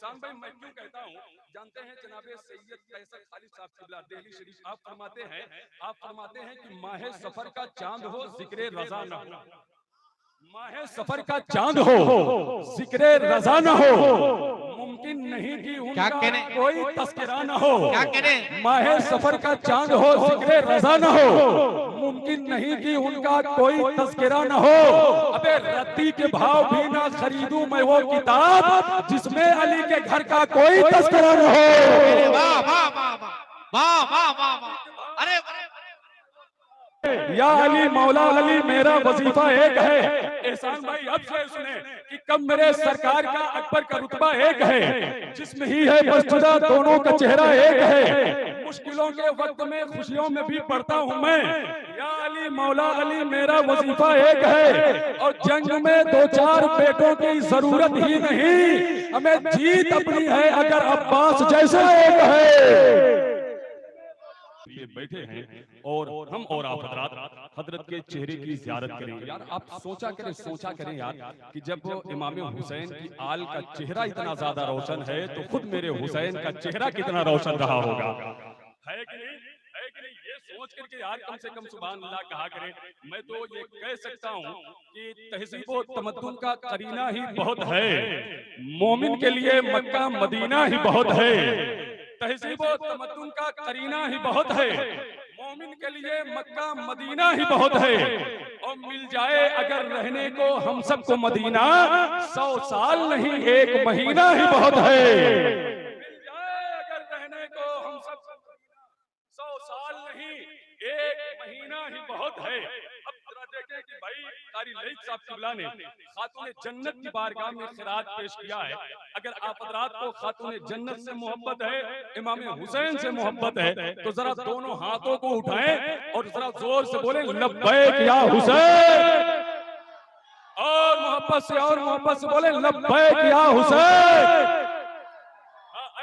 एहसान भाई मैं क्यों कहता हूँ, जानते हैं जनाबे सैयद कैसर खालिद साहब किबला दिल्ली शरीफ आप फरमाते हैं कि माहे सफर का चांद हो जिक्रे रजा न हो, माहे सफर का चांद हो जिक्रे रजा न हो, मुमकिन नहीं कि उनका कोई तस्करा न हो। क्या कहने? माहे सफर का चांद हो जिक्रे रजा न हो, मुमकिन नहीं कि उनका कोई तस्करा न हो। अबे रद्दी के भाव भी ना खरीदूं मैं वो किताब जिसमें अली के घर का कोई तस्करा न हो। वाह वाह वाह वाह वाह वाह वाह, अरे या अली मौला अली मेरा वजीफा एक है। एहसान भाई अब से सुने कि कब मेरे सरकार का अकबर का रुतबा एक है, जिसमें ही है बसजुदा दोनों का चेहरा एक है। मुश्किलों के वक्त में खुशियों में भी पढ़ता हूँ मैं, या अली मौला अली मेरा वजीफा एक है। और जंग में दो चार बेटों की जरूरत ही नहीं, हमें जीत अपनी है अगर अब्बास जैसा एक है। ये बैठे हैं और हम और आप हजरत के चेहरे की ज़ियारत करें। यार आप सोचा करें यार कि जब इमाम हुसैन की आल का चेहरा इतना ज्यादा रोशन है तो खुद मेरे हुसैन का चेहरा कितना रोशन रहा होगा। है कि नहीं? है कि नहीं? ये सोच करके यार कम से कम सुभान अल्लाह कहा करें। मैं तो ये कह सकता हूँ कि तहजीब व तमद्दुन का करीना ही बहुत है, मोमिन के लिए मक्का मदीना ही बहुत है। तहजीब व तमद्दुन का करीना ही बहुत है, मोमिन के लिए मक्का मदीना ही बहुत है। और मिल जाए अगर रहने को हम सबको मदीना, 100 साल नहीं 1 महीना ही बहुत है। मिल जाए अगर रहने को हम सबको 100 साल नहीं 1 महीना ही बहुत है। अब जरा देखें कि भाई कारी लईक साहब किबला ने खातून जन्नत की बारगाह में खिरात पेश किया है। अगर आप हज़रात को खातून जन्नत से मोहब्बत है, इमाम हुसैन से मोहब्बत है, तो जरा दोनों हाथों को उठाएं और जरा जोर से बोलें लब्बैक या हुसैन। और मोहब्बत से बोलें लब्बैक या हुसैन।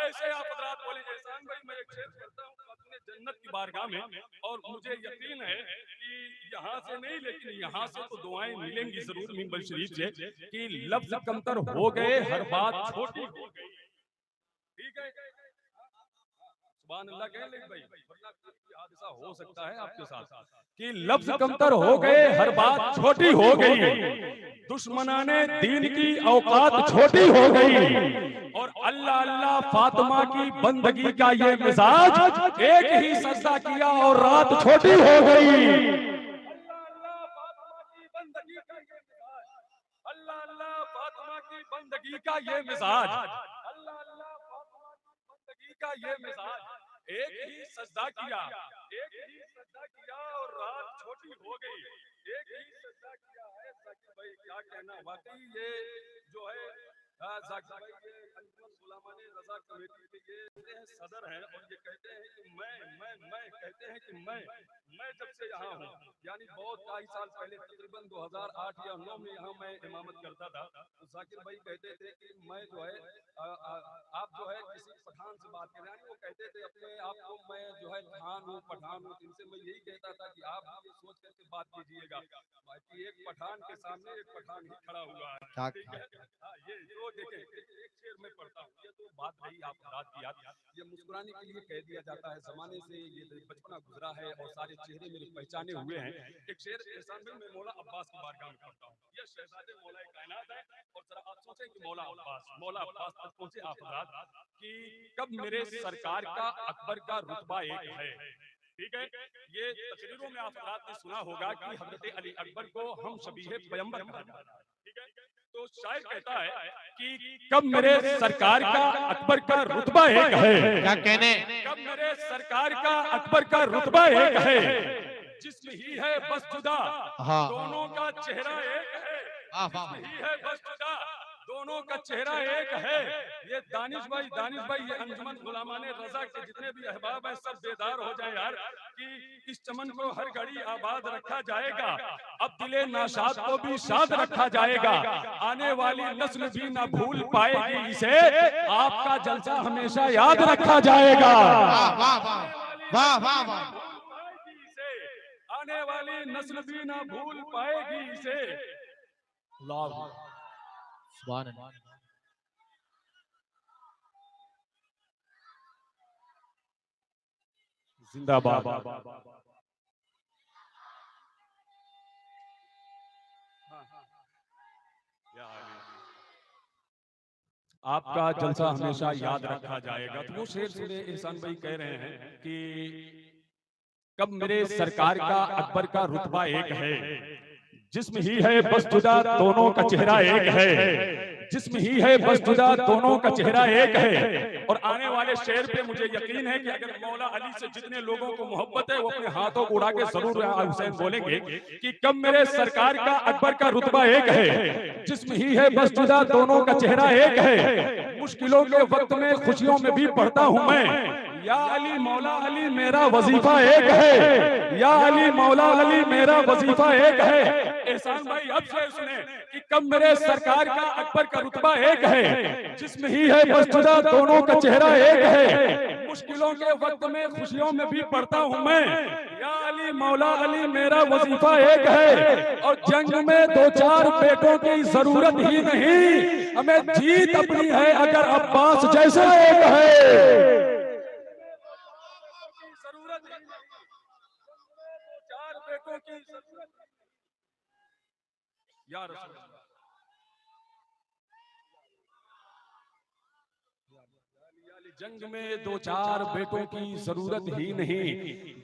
ऐसे आप हज़रात बोलें। एहसान भाई मैं एक शेर करता हूँ खातून जन्नत की बारगाह में, और मुझे यकीन है कि यहाँ से नहीं लेकिन यहाँ से तो दुआएं मिलेंगी जरूर मिंबर शरीफ से कि लफ्ज कमतर हो गए हर बात छोटी हो गई। ठीक है सुभान अल्लाह कहें लेकिन भाई वरना कोई हादसा हो सकता है आपके साथ कि लफ्ज कमतर हो गए हर बात छोटी हो गई, दुश्मनाने दीन की औकात छोटी हो गई। और अल्लाह अल्लाह फातिमा की बंदगी का ये मिजाज, एक ही सजदा किया और रात छोटी हो गई। अल्लाह अल्लाह फातिमा की बंदगी का ये मिजाज, अल्लाह अल्लाह फातिमा की बंदगी का ये मिजाज, अल्लाह अल्लाह फातिमा की बंदगी का ये मिजाज, एक ही सजदा किया और रात छोटी हो गई। एक ही सजदा किया है। जाकिर भाई क्या कहना, वाकई ये जो है जाकिर भाई ये अंजुमन सुलेमानी रजा कमेटी के ये सदर हैं और ये कहते हैं कि मैं कहते हैं कि मैं जब से यहाँ हूँ, यानी बहुत कई साल पहले तकरीबन 2008 या 9 में यहाँ मैं इमामत करता था, तो जाकिर भाई कहते थे कि मैं जो है आप जो है किसी पठान से बात करें, यानी वो कहते थे अपने आप को मैं जो है पठान हूँ, इनसे मैं यही कहता था कि आप ये सोच करके बात कीजिएगा कि एक पठान के सामने एक पठान ही खड़ा हुआ है। ठीक है ये तो देखें एक शेर में पढ़ता हूँ, ये तो बात रही आप रात की याद, ये मुस्कुराने के लिए कह दिया जाता है, जमाने से ये बचपना गुजरा है और सारे चेहरे मेरे पहचाने हुए हैं। एक शेर एहसान भाई मैं मौला अब्बास की बारगाह में पढ़ता हूँ, ये शहजादे मौला कायनात है। और जरा आप सोचें कि मौला अब्बास तक पहुंचे आप रात कि कब मेरे सरकार का अकबर का रुतबा एक है। ठीक है ये तकरीरों में आप रात ने सुना होगा कि हजरत अली अकबर को हम शबीह पैगंबर कहा जाता है। ठीक है तो शायर कहता है कि कब मेरे सरकार का अकबर का रुतबा एक है। क्या कहने? कब मेरे सरकार का अकबर का रुतबा एक है, जिसमें ही है बस जुदा दोनों का चेहरा एक है, जिसमें ही है बस जुदा दोनों का चेहरा एक है। ये दानिश भाई ये अंजुमन गुलामाने रजा के जितने भी अहबाब हैं सब बेदार हो जाए यार कि इस चमन को हर घड़ी आबाद रखा जाएगा, अब दिले नाशाद को भी शाद रखा जाएगा, आने वाली नस्ल भी ना भूल पाएगी इसे, आपका जलसा हमेशा याद रखा जाएगा। वाह वाह वाह, आने वाली नस्ल भी ना भूल पाएगी इसे। सुभान अल्लाह। जिंदाबाद। आपका जलसा हमेशा याद रखा जाएगा। तो वो शेर सुने, एहसान भाई कह रहे हैं कि कब मेरे सरकार का अकबर का रुतबा एक है, जिस्म ही है बस जुदा दोनों का चेहरा एक है, जिस्म ही है बस जुदा दोनों का चेहरा एक है। और आने वाले शेर पे मुझे यकीन है कि अगर मौला अली से जितने लोगों को मोहब्बत है वो अपने हाथों को उड़ा के जरूर हुसैन बोलेंगे कि कब मेरे सरकार का अकबर का रुतबा एक है, जिस्म ही है बस जुदा दोनों का चेहरा एक है। मुश्किलों के वक्त में खुशियों में भी पढ़ता हूं मैं, या अली मौला अली मेरा वजीफा एक है, या अली मौला अली मेरा वजीफा एक है। एहसान भाई अब से सुने कि कब मेरे सरकार का अकबर का रुतबा एक है, जिस्म ही है बस जुदा दोनों का चेहरा एक है। मुश्किलों के वक्त में खुशियों में भी पढ़ता हूं मैं, या अली मौला अली मेरा वजीफा एक है। और जंग में दो चार बेटों की जरूरत ही नहीं, हमें जीत अपनी है अगर अब्बास जैसा एक है। या रसूल जंग में दो चार बेटों की जरूरत ही नहीं,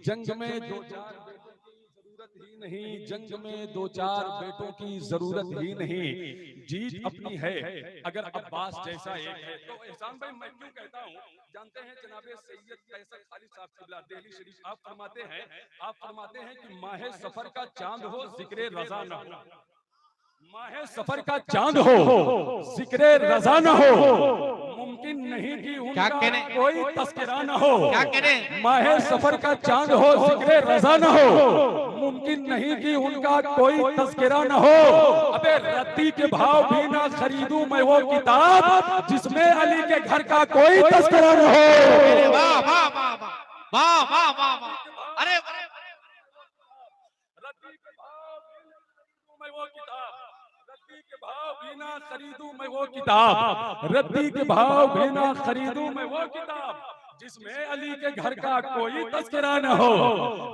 जंग में दो चार बेटों की जरूरत ही नहीं, जंग में दो चार बेटों की जरूरत ही नहीं, जीत अपनी है अगर अब्बास जैसा एक है। तो एहसान भाई मैं क्यों कहता हूँ, जानते हैं जनाबे सैयद कैसर खालिद साहब किबला दिल्ली शरीफ आप फरमाते हैं कि माहे सफर का चांद हो जिक्रे रजा न हो, माहे सफर का चांद हो जिक्रे रजा न हो, मुमकिन नहीं कि उनका कोई तस्करा न हो। क्या करें? माहे सफर का चांद हो जिक्रे रजा न हो, मुमकिन नहीं कि उनका कोई तस्करा न हो। अबे रत्ती के भाव भी ना खरीदूं मैं वो किताब जिसमें अली के घर का कोई तस्करा न हो। वाह वाह वाह वाह वाह वाह वाह, अरे खरीदूं मैं वो किताब, रद्दी के भाव भी ना खरीदूं मैं वो किताब जिसमें अली के घर का कोई तस्करा न हो,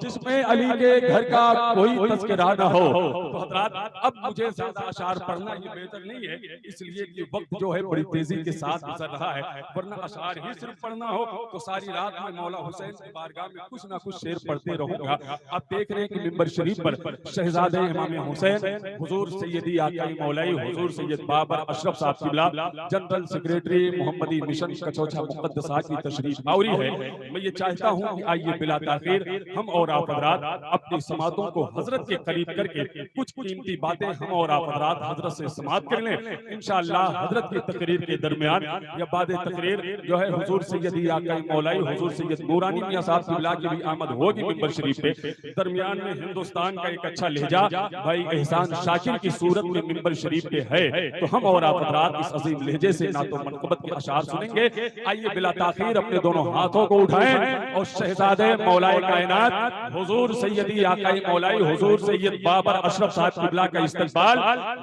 जिसमें अली के घर का कोई तस्करा न हो। तो हज़रात अब मुझे ज्यादा अशार पढ़ना ये बेहतर नहीं है, इसलिए कि वक्त जो है बड़ी तेजी के साथ गुजर रहा है, वरना अशार ही सिर्फ पढ़ना हो तो सारी रात में मौला हुसैन की बारगाह में कुछ ना कुछ शेर पढ़ते रहूंगा। आप देख रहे हैं कि मिंबर शरीफ पर शहजादे इमाम हुसैन हुजूर सैयदी आकाई मौलाई हुजूर सैयद बाबर अशरफ साहब किबला जनरल सेक्रेटरी मोहम्मदी मिशन कचौचा मुक़द्दसा की तशरीफ आवरी है। मैं ये चाहता हूँ कि आइए बिला ताखीर हम और आप हज़रात अपनी समातों को हजरत के करीब करके कुछ कीमती बातें हम और आप हज़रात हजरत से समात कर लें। इंशाअल्लाह हजरत की तकरीर के दरमियान या बाद तकरीर जो है हुजूर सैयदी आकाई मौलाई हुजूर सैयद नूरानी मियां साहब किबला की भी आमद होगी मिंबर शरीफ पे। दरमियान में हिंदुस्तान का एक अच्छा लहजा भाई एहसान शाकिर की सूरत में मिंबर शरीफ पे है, तो हम और आप हज़रात इस अजीम लहजे से ना तो मनक़बत के अशार सुनेंगे। आइए बिला ताखीर अपने दोनों हाथों को उठाएं और शहजादे मौलाए कायनात हुजूर सैयदी आकाई मौलाई हुजूर सैयद बाबर अशरफ साहब किबला का इस्तकबाल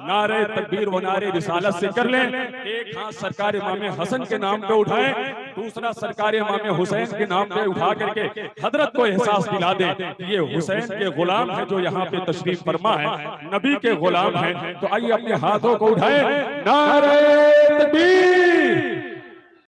नारे तकबीर व नारे रिसालत से कर लें। एक हाथ सरकार इमाम हसन के नाम पे उठाएं, दूसरा सरकार इमाम हुसैन के नाम पे उठा करके हजरत को एहसास दिला दें कि ये हुसैन के गुलाम है जो यहाँ पे तशरीफ फरमा है, नबी के गुलाम है। तो आइए अपने हाथों को उठाएं, नारे तकबीर